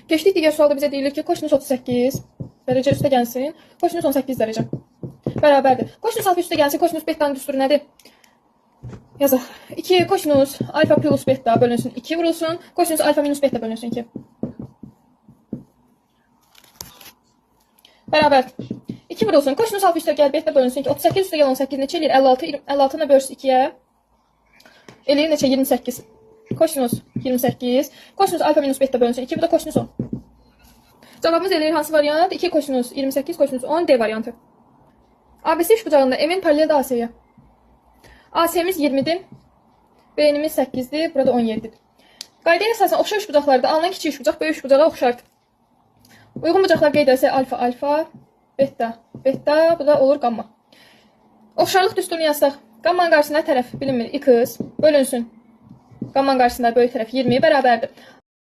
Keçdik digər sualda bizə deyilir ki, kosinus 38 dərəcə üstə gəlsin, kosinus 18 dərəcə bərabərdir. Kosinus alfa üstə gəlsin, kosinus betanın düsturu nədir? Yazaq. 2 kosinus alfa plus beta bölünsün 2 vurulsun, kosinus alfa minus beta bölünsün 2. Bərabər. 2 vurulsun, kosinus alfa üstə gəl beta bölünsün 2. 38 üstə gəl 18 neçə eləyir? 56. 56-na bölürsün 2-yə. Eləyir neçə? 28. Kosinus 28. Kosinus alfa minus beta bölünsün 2. Bu da kosinus 10. Cavabımız eləyir hansı variant? 2 kosinus 28, kosinus 10, D variantı. ABC üçbucağında M'in paraleldir AS'yə. AS'miz 20'dir. B'nimiz 8'dir. Burada 17'dir. Qaydaya əsasən oxşar üçbucaqlarda alınan kiçik üçbucaq böyük üçbucağa oxşardır. Uyğun bucaqlar qeyd etsək alfa, alfa, beta, beta, bu da olur gamma. Oxşarlıq düsturunu yazsaq, gammanın qarşısında tərəf bilinmir, x bölünsün. Gammanın qarşısında böyük tərəf 20 bərabərdir.